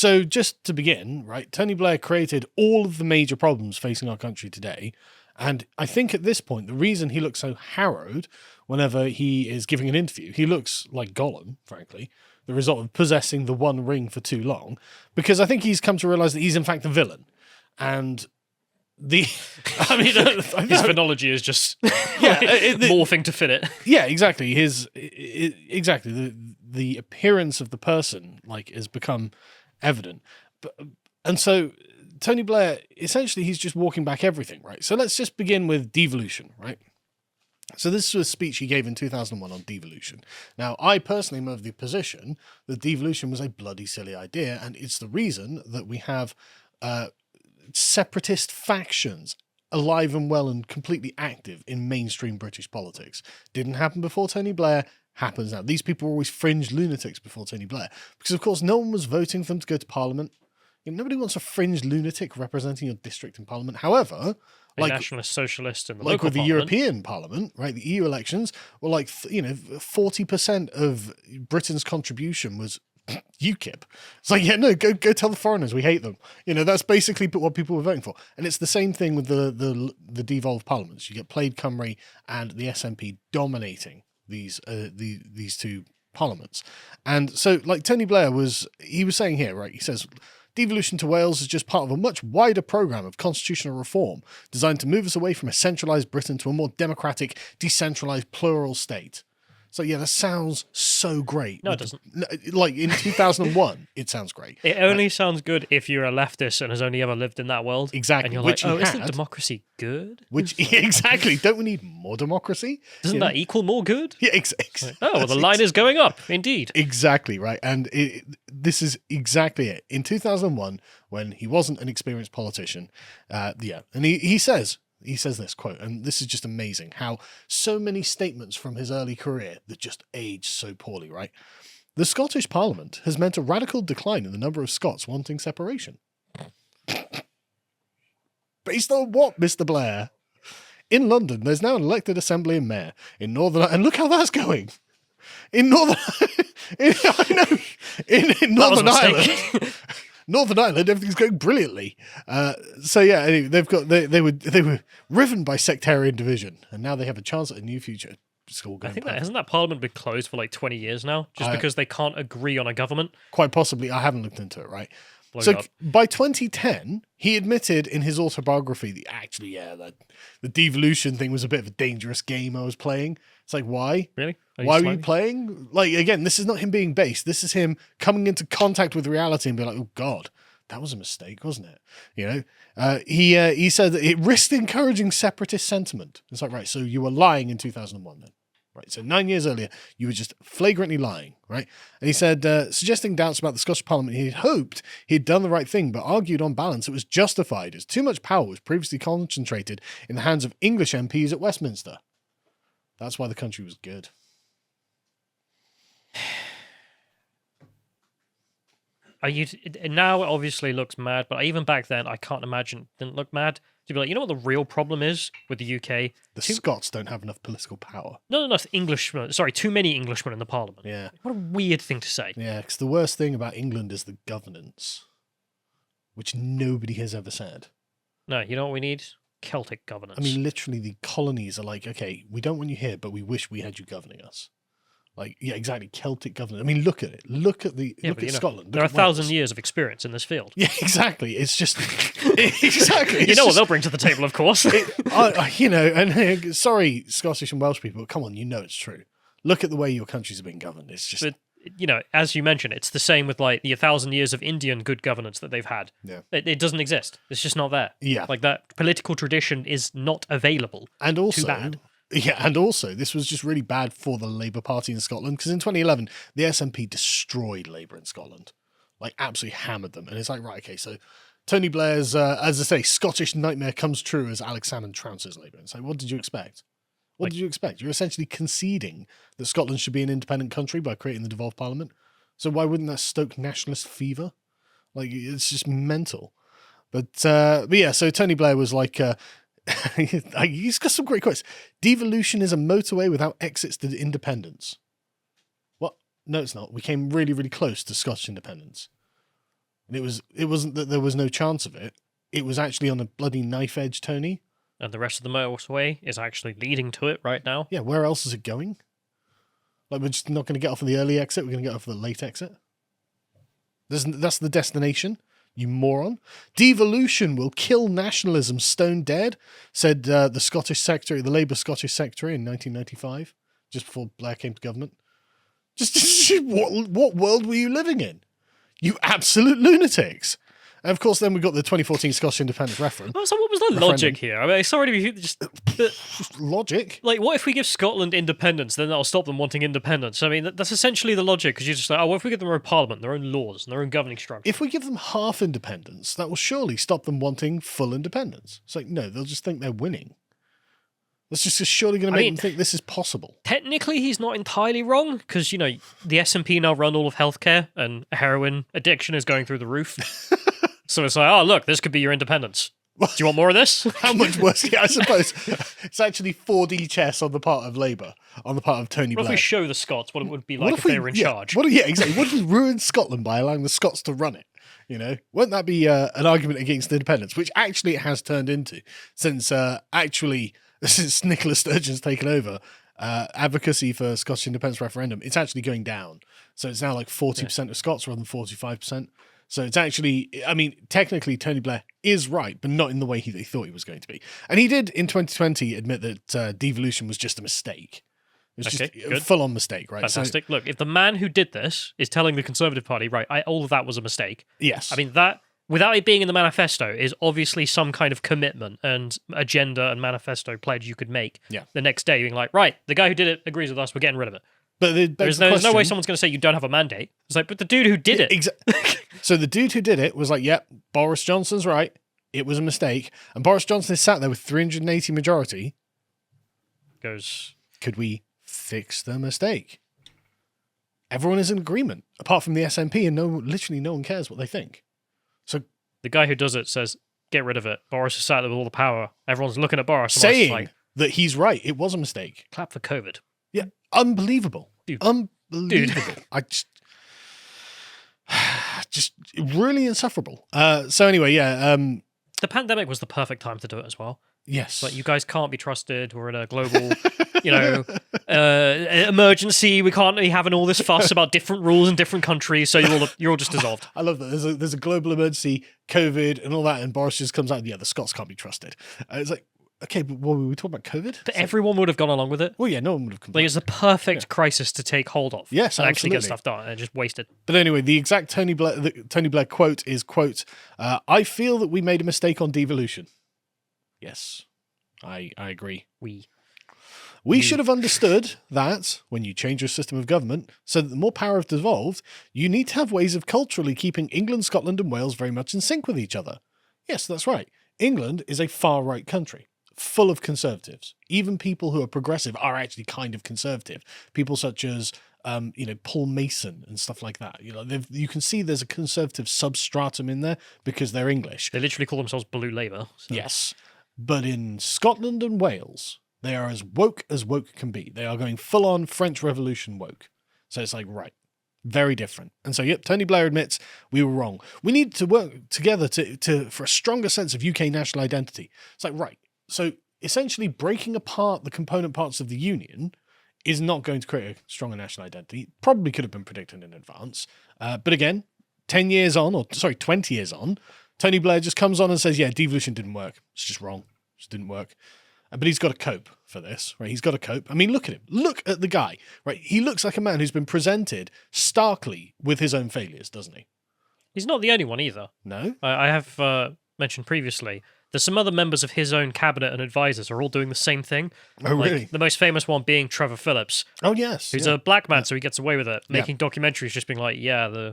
So just to begin, right, Tony Blair created all of the major problems facing our country today. And I think at this point, the reason he looks so harrowed whenever he is giving an interview, he looks like Gollum, frankly, the result of possessing the One Ring for too long, because I think he's come to realize that he's in fact the villain. And I mean, his phonology is just morphing to fit it. Yeah, exactly. The appearance of the person has become evident. And so Tony Blair, essentially, he's just walking back everything, right? So let's just begin with devolution, right? So this was a speech he gave in 2001 on devolution. Now, I personally am of the position that devolution was a bloody silly idea, and it's the reason that we have separatist factions alive and well and completely active in mainstream British politics. Didn't happen before Tony Blair, happens now. These people were always fringe lunatics before Tony Blair, because of course no one was voting for them to go to Parliament. Nobody wants a fringe lunatic representing your district in Parliament. However, a nationalist socialist in the local with the European Parliament, right? The EU elections were 40% of Britain's contribution was UKIP. It's go tell the foreigners we hate them. That's basically what people were voting for. And it's the same thing with the devolved parliaments. You get Plaid Cymru and the SNP dominating these two parliaments. And so Tony Blair was saying here, right? He says, devolution to Wales is just part of a much wider programme of constitutional reform designed to move us away from a centralised Britain to a more democratic, decentralised, plural state. So yeah, that sounds so great. No, it doesn't. In 2001, it sounds great. It only sounds good if you're a leftist and has only ever lived in that world. Exactly. And you're isn't democracy good? Exactly. Don't we need more democracy? Doesn't that equal more good? Yeah, exactly. The line is going up, indeed. Exactly, right. And this is exactly it. In 2001, when he wasn't an experienced politician, and he says this quote, and this is just amazing how so many statements from his early career that just age so poorly, right? The Scottish Parliament has meant a radical decline in the number of Scots wanting separation. Based on what, Mr. Blair? In London, there's now an elected assembly and mayor. In Northern Ireland, and look how that's going. In Northern Northern Ireland, everything's going brilliantly. Anyway, they were riven by sectarian division, and now they have a chance at a new future. I think hasn't that Parliament been closed for 20 years now, just because they can't agree on a government? Quite possibly. I haven't looked into it, right? By 2010, he admitted in his autobiography that the devolution thing was a bit of a dangerous game I was playing. It's why? Really? Why were you playing? Again, this is not him being based. This is him coming into contact with reality and be like, oh God, that was a mistake, wasn't it? He said that it risked encouraging separatist sentiment. It's right, so you were lying in 2001 then. Right, so 9 years earlier, you were just flagrantly lying, right? And he said, suggesting doubts about the Scottish Parliament, he hoped he'd done the right thing, but argued on balance it was justified as too much power was previously concentrated in the hands of English MPs at Westminster. That's why the country was good. Now it obviously looks mad, but even back then, I can't imagine it didn't look mad. To be like, you know what the real problem is with the UK? Scots don't have enough political power. No, Englishmen. Sorry, too many Englishmen in the Parliament. Yeah. What a weird thing to say. Yeah, because the worst thing about England is the governance, which nobody has ever said. No, you know what we need? Celtic governance. I mean, literally, the colonies are okay, we don't want you here, but we wish we had you governing us. Yeah, exactly. Celtic governance. I mean, look at it. Look at Scotland. There are 1,000 years of experience in this field. Yeah, exactly. It's just exactly. What they'll bring to the table, of course. Sorry, Scottish and Welsh people. Come on, it's true. Look at the way your countries have been governed. It's just. But, as you mentioned, it's the same with the 1,000 years of Indian good governance that they've had. Yeah, it doesn't exist. It's just not there. Yeah, that political tradition is not available. And also, too bad. Yeah, and also, this was just really bad for the Labour Party in Scotland, because in 2011, the SNP destroyed Labour in Scotland. Absolutely hammered them. And it's right, okay, so Tony Blair's, as I say, Scottish nightmare comes true as Alex Salmond trounces Labour. It's what did you expect? What did you expect? You're essentially conceding that Scotland should be an independent country by creating the devolved parliament. So why wouldn't that stoke nationalist fever? It's just mental. But yeah, so Tony Blair was he's got some great quotes. Devolution is a motorway without exits to independence. What? No, it's not. We came really, really close to Scottish independence. And it wasn't that there was no chance of it. It was actually on a bloody knife edge, Tony. And the rest of the motorway is actually leading to it right now. Yeah, where else is it going? Like, we're just not going to get off on the early exit. We're going to get off on the late exit. That's the destination, you moron. Devolution will kill nationalism stone dead, said the Scottish secretary, the Labour Scottish secretary in 1995, just before Blair came to government. Just what world were you living in? You absolute lunatics. And of course, then we got the 2014 Scottish independence referendum. So what was the logic here? I mean, sorry to be just logic. Like, what if we give Scotland independence? Then that'll stop them wanting independence. I mean, that's essentially the logic. Because you're just like, oh, what if we give them their own parliament, their own laws, and their own governing structure? If we give them half independence, that will surely stop them wanting full independence. It's like, no, they'll just think they're winning. That's just surely going to make them think this is possible. Technically, he's not entirely wrong, because, you know, the SNP now run all of healthcare, and heroin addiction is going through the roof. So it's like, oh, look, this could be your independence. Do you want more of this? How much worse? Yeah, I suppose. It's actually 4D chess on the part of Labour, on the part of Tony Blair. What if we show the Scots what it would be like if they were in charge? Exactly. What if we ruin Scotland by allowing the Scots to run it? You know, won't that be an argument against independence, which actually it has turned into since since Nicola Sturgeon's taken over advocacy for Scottish independence referendum. It's actually going down. So it's now like 40% of Scots rather than 45%. So it's actually, I mean, technically Tony Blair is right, but not in the way they thought he was going to be. And he did in 2020 admit that devolution was just a mistake. It was just a full-on mistake, right? Fantastic. So, look, if the man who did this is telling the Conservative Party, right, all of that was a mistake. Yes. I mean, that, without it being in the manifesto, is obviously some kind of commitment and agenda and manifesto pledge you could make the next day, being like, right, the guy who did it agrees with us, we're getting rid of it. But there's no way someone's going to say you don't have a mandate. It's like, but the dude who did it. Exactly. So the dude who did it was like, yep, Boris Johnson's right. It was a mistake. And Boris Johnson is sat there with 380 majority. Goes, could we fix the mistake? Everyone is in agreement, apart from the SNP, and literally no one cares what they think. So the guy who does it says, get rid of it. Boris is sat there with all the power. Everyone's looking at Boris. Saying like, that he's right. It was a mistake. Clap for COVID. Yeah. Unbelievable. Dude. Unbelievable. I just really insufferable. So anyway, the pandemic was the perfect time to do it as well. Yes. But you guys can't be trusted. We're in a global, emergency. We can't be having all this fuss about different rules in different countries, so you're all just dissolved. I love that. There's a global emergency, COVID and all that, and Boris just comes out, the Scots can't be trusted. It's like, okay, but what were we talking about? COVID? But everyone would have gone along with it. Well, yeah, no one would have complained. Like, it's the perfect crisis to take hold of. Yes, and actually get stuff done, and just waste it. But anyway, the exact Tony Blair quote is, quote, I feel that we made a mistake on devolution. Yes, I agree. We should have understood that when you change your system of government, so that the more power is devolved, you need to have ways of culturally keeping England, Scotland and Wales very much in sync with each other. Yes, that's right. England is a far-right country, full of conservatives. Even people who are progressive are actually kind of conservative. People such as, Paul Mason and stuff like that. You can see there's a conservative substratum in there because they're English. They literally call themselves Blue Labour. So. Yes. But in Scotland and Wales, they are as woke can be. They are going full-on French Revolution woke. So it's like, right, very different. And so, yep, Tony Blair admits we were wrong. We need to work together for a stronger sense of UK national identity. It's like, right, so essentially breaking apart the component parts of the union is not going to create a stronger national identity. Probably could have been predicted in advance. But again, 20 years on, Tony Blair just comes on and says, yeah, devolution didn't work. It's just wrong. It just didn't work. But he's got to cope for this, right? He's got to cope. I mean, look at him. Look at the guy, right? He looks like a man who's been presented starkly with his own failures, doesn't he? He's not the only one either. No? I have mentioned previously, there's some other members of his own cabinet and advisors are all doing the same thing. Oh, really? The most famous one being Trevor Phillips. Oh, yes. Who's a black man, so he gets away with it. Making documentaries just being like,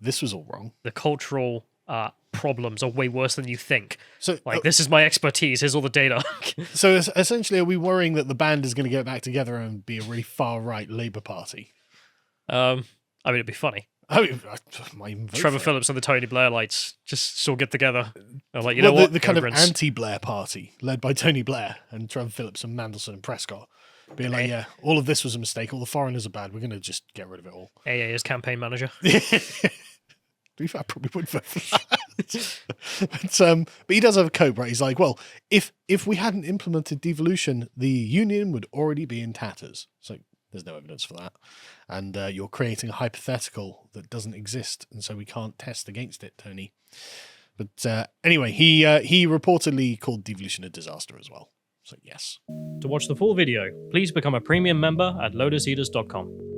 this was all wrong. The cultural problems are way worse than you think. So, this is my expertise. Here's all the data. So essentially, are we worrying that the band is going to get back together and be a really far-right Labour Party? I mean, it'd be funny. I might even vote Trevor for Phillips and the Tony Blair lights just sort of get together. They're like, know what? The kind of anti-Blair party led by Tony Blair and Trevor Phillips and Mandelson and Prescott. Being like, yeah, all of this was a mistake. All the foreigners are bad. We're going to just get rid of it all. AA as campaign manager. To be fair, I probably would vote for that. But he does have a cope, right? He's like, well, if we hadn't implemented devolution, the union would already be in tatters. So there's no evidence for that. And you're creating a hypothetical that doesn't exist, and so we can't test against it, Tony. But anyway, he reportedly called devolution a disaster as well. So yes. To watch the full video, please become a premium member at lotuseaters.com.